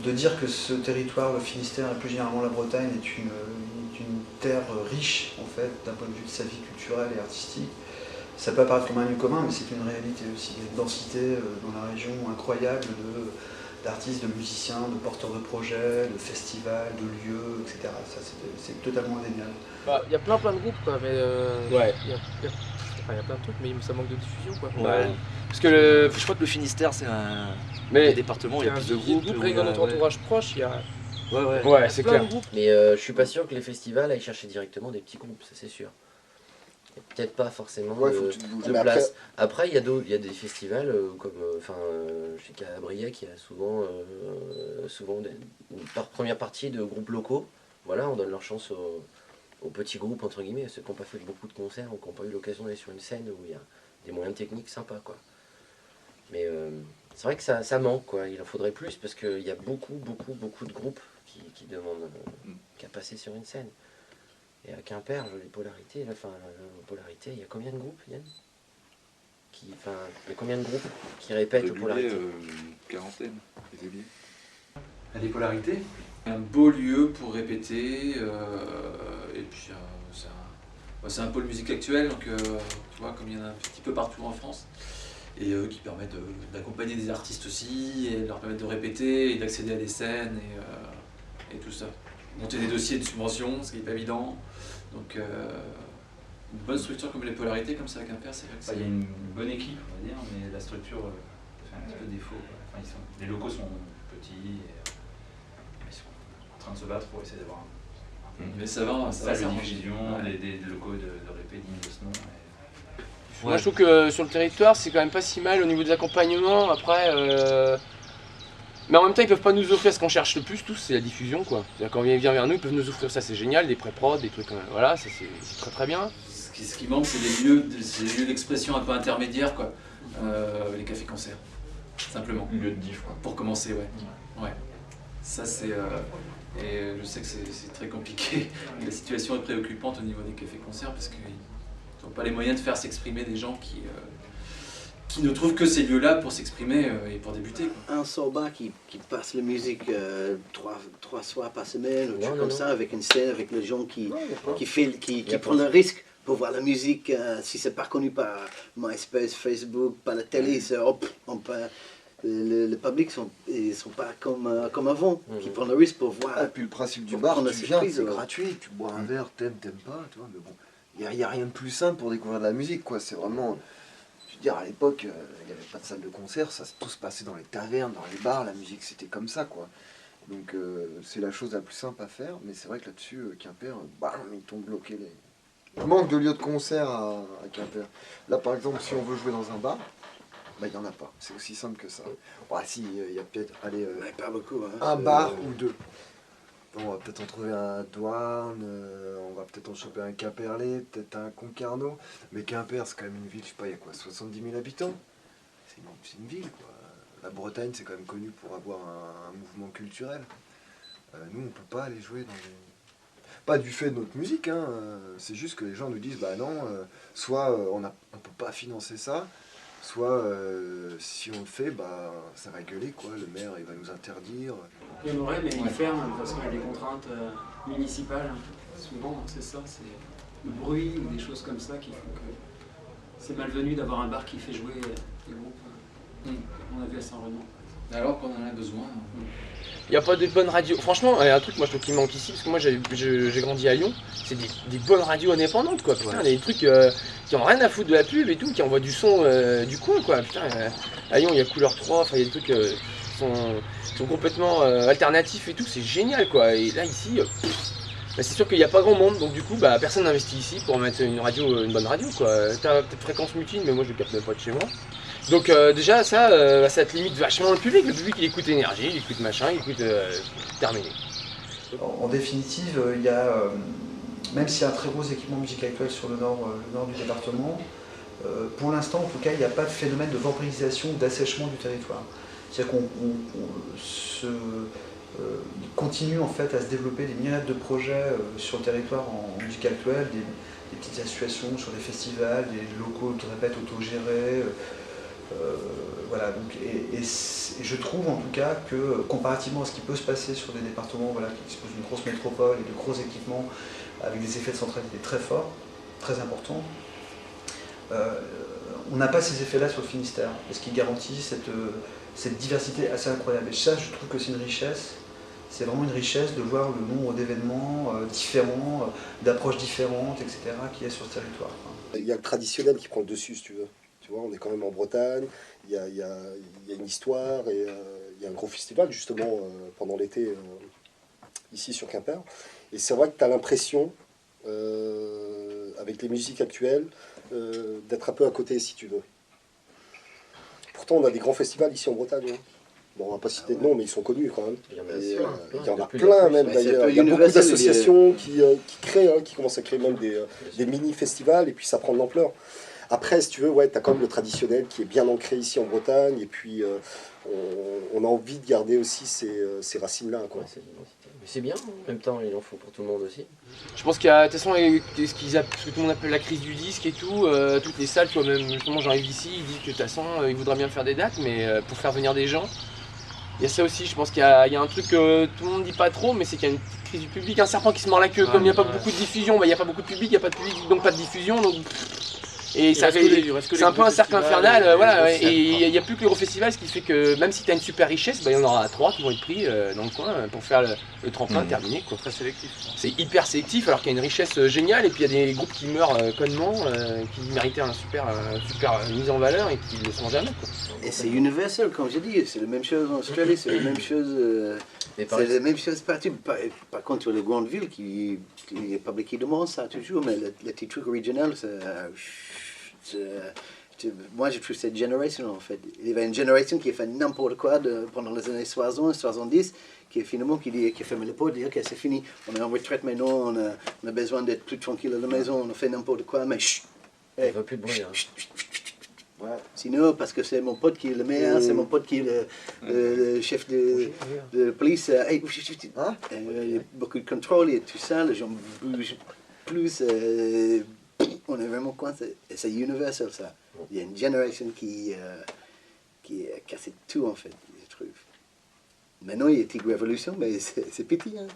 de dire que ce territoire, le Finistère et plus généralement la Bretagne, est une terre riche en fait d'un point de vue de sa vie culturelle et artistique. Ça peut apparaître comme un lieu commun, mais c'est une réalité aussi. Il y a une densité dans la région incroyable d'artistes, de musiciens, de porteurs de projets, de festivals, de lieux, etc. Ça, c'est totalement indéniable. Bah, il y a plein de groupes, quoi, mais Ouais. enfin, y a plein de trucs, mais ça manque de diffusion, quoi. Ouais. Parce que Je crois que le Finistère, c'est un mais département où il y a plus de groupes. groupes. Rien que dans notre entourage proche, il y a Ouais, c'est plein clair. de groupes. Mais je suis pas sûr que les festivals aillent chercher directement des petits groupes, ça c'est sûr. Il y a peut-être pas forcément de place. Après, il y a des festivals comme chez Cabriac, il y a souvent une première partie de groupes locaux. Voilà, on donne leur chance aux petits groupes, entre guillemets, ceux qui n'ont pas fait beaucoup de concerts ou qui n'ont pas eu l'occasion d'aller sur une scène où il y a des moyens techniques sympas, quoi. Mais c'est vrai que ça manque, quoi. Il en faudrait plus parce qu'il y a beaucoup de groupes qui demandent qu'à passer sur une scène. Et à Quimper, les polarités, il y a combien de groupes, Yann? Il y a combien de groupes qui répètent aux polarités? Quarantaine, les Aiguilles. À des polarités. Un beau lieu pour répéter, et puis c'est un pôle musique actuelle, donc tu vois, comme il y en a un petit peu partout en France, et qui permettent d'accompagner des artistes aussi, et de leur permettre de répéter, et d'accéder à des scènes, et tout ça. Monter des dossiers de subvention, ce qui n'est pas évident. Donc une bonne structure comme les polarités, comme ça à Quimper, c'est vrai que il y a une bonne équipe, on va dire, mais la structure fait un petit peu défaut. Enfin, les locaux sont petits, ils sont en train de se battre pour essayer d'avoir mais ça va, de diffusion, des locaux de répé dignes de ce nom. Moi je trouve que sur le territoire c'est quand même pas si mal au niveau des accompagnements. Après, mais en même temps ils peuvent pas nous offrir ce qu'on cherche le plus tous, c'est la diffusion, quoi. C'est-à-dire quand on vient vers nous, ils peuvent nous offrir ça, c'est génial, des pré-prod, des trucs, voilà, ça c'est très bien. Ce qui manque, c'est des lieux d'expression un peu intermédiaires, quoi. Les cafés-concerts, simplement. Lieu de diff, quoi. Pour commencer, ouais. Ça c'est... et je sais que c'est très compliqué. La situation est préoccupante au niveau des cafés-concerts parce qu'ils n'ont pas les moyens de faire s'exprimer des gens qui ne trouvent que ces lieux-là pour s'exprimer et pour débuter, quoi. Un Sorba qui passe la musique trois soirs par semaine, ou comme ça, avec une scène, avec les gens qui prennent le risque pour voir la musique, si c'est pas connu par MySpace, Facebook, par la télé, le public ils sont pas comme avant, qui prennent le risque pour voir. Et puis le principe du bar, tu viens, c'est gratuit, tu bois un verre, t'aimes pas, tu vois, mais bon, il n'y a rien de plus simple pour découvrir de la musique, quoi. C'est vraiment, je veux dire, à l'époque, il n'y avait pas de salle de concert, tout se passait dans les tavernes, dans les bars, la musique c'était comme ça, quoi. Donc c'est la chose la plus simple à faire, mais c'est vrai que là-dessus, Quimper, ils t'ont bloqué Il manque de lieux de concert à Quimper. Là, par exemple, si on veut jouer dans un bar, il n'y en a pas. C'est aussi simple que ça. Si, il y a peut-être pas beaucoup, hein, un bar ou deux. On va peut-être en trouver un à Douarn, on va peut-être en choper un Quimperlé, peut-être un Concarneau. Mais Quimper, c'est quand même une ville, je sais pas, il y a quoi, 70 000 habitants? C'est une ville, quoi. La Bretagne, c'est quand même connu pour avoir un mouvement culturel. Nous, on peut pas aller jouer dans des... Pas du fait de notre musique, hein, c'est juste que les gens nous disent, bah non, soit on peut pas financer ça, soit si on le fait, bah ça va gueuler, quoi, le maire il va nous interdire. Il y en aurait, mais ils ferment parce qu'il y a des contraintes municipales. Souvent, c'est ça, c'est le bruit ou des choses comme ça qui font que c'est malvenu d'avoir un bar qui fait jouer des groupes. On a vu à Saint-Renan. Alors qu'on en a besoin. Il n'y a pas de bonnes radios. Franchement, il y a un truc moi je trouve qui manque ici, parce que moi j'ai grandi à Lyon, c'est des bonnes radios indépendantes, quoi. Putain, des trucs qui ont rien à foutre de la pub et tout, qui envoient du son du coin, quoi. Putain, à Lyon il y a Couleur 3, il y a des trucs qui sont complètement alternatifs et tout, c'est génial, quoi. Et là ici, c'est sûr qu'il n'y a pas grand monde, donc du coup personne n'investit ici pour mettre une bonne radio, quoi. T'as peut-être Fréquence Mutine, mais moi je le capte même pas de chez moi. Donc déjà ça te limite vachement le public il écoute Énergie, il écoute machin, il écoute terminé. En définitive, il y a, même s'il y a un très gros équipement musical actuel sur le nord du département, pour l'instant en tout cas il n'y a pas de phénomène de vampirisation ou d'assèchement du territoire. C'est-à-dire qu'on continue en fait à se développer des myriades de projets sur le territoire en musique actuelle, des petites associations sur des festivals, des locaux de répète autogérés, Voilà, donc, et je trouve en tout cas que comparativement à ce qui peut se passer sur des départements voilà, qui disposent d'une grosse métropole et de gros équipements avec des effets de centralité très forts, très importants, on n'a pas ces effets-là sur le Finistère, ce qui garantit cette diversité assez incroyable. Et ça, je trouve que c'est une richesse. C'est vraiment une richesse de voir le nombre d'événements différents, d'approches différentes, etc., qu'il y a sur ce territoire. Il y a le traditionnel qui prend le dessus, si tu veux. Tu vois, on est quand même en Bretagne, il y a une histoire, et il y a un gros festival, justement, pendant l'été, ici sur Quimper. Et c'est vrai que tu as l'impression, avec les musiques actuelles, d'être un peu à côté, si tu veux. Pourtant, on a des grands festivals ici en Bretagne. Hein. Bon, on va pas citer de nom, mais ils sont connus quand même. Il y en a plein même d'ailleurs. Il y a beaucoup d'associations qui créent, qui commencent à créer même des mini-festivals, et puis ça prend de l'ampleur. Après, si tu veux, ouais, tu as quand même le traditionnel qui est bien ancré ici en Bretagne, et puis on a envie de garder aussi ces racines-là. Ouais, mais c'est bien, en même temps, il en faut pour tout le monde aussi. Je pense qu'il y a, de toute façon, ce que tout le monde appelle la crise du disque et tout, toutes les salles, tu vois, même justement, j'arrive ici, il dit que de toute façon, il voudrait bien faire des dates, mais pour faire venir des gens, il y a ça aussi, je pense qu'il y a un truc que tout le monde ne dit pas trop, mais c'est qu'il y a une petite crise du public, un serpent qui se mord la queue, comme il n'y a pas beaucoup de diffusion, bah, il n'y a pas beaucoup de public, il n'y a pas de public, donc pas de diffusion, donc... Et c'est un peu un cercle infernal, voilà, et il n'y a plus que le gros festival, ce qui fait que même si tu as une super richesse, bah, il y en aura 3 qui vont être pris dans le coin pour faire le tremplin terminé. Quoi. Très sélectif. C'est hyper sélectif alors qu'il y a une richesse géniale et puis il y a des groupes qui meurent connement, qui méritaient une super mise en valeur et qui ne le sont jamais. Quoi. Et c'est universel, comme j'ai dit, c'est la même chose en Australie, c'est la même chose. C'est la même chose partout. Par contre, les grandes villes, il n'y a pas beaucoup qui demandent ça toujours, mais les petits trucs originaux, moi je trouve que c'est générationnel en fait. Il y avait une génération qui a fait n'importe quoi pendant les années 60, 70, qui finalement qui a fermé les portes, dit ok c'est fini, on est en retraite maintenant, on a besoin d'être plus tranquille à la maison, on a fait n'importe quoi, mais chut, il ne veut plus de bruit. Ouais. Sinon, parce que c'est mon pote qui est le maire, c'est mon pote qui est le chef de police, il y a beaucoup de contrôle et tout ça, les gens bougent plus, on est vraiment coincé. Et c'est universel ça. Il y a une génération qui a cassé tout en fait, je trouve. Maintenant il y a une petite révolution, mais c'est petit. Hein.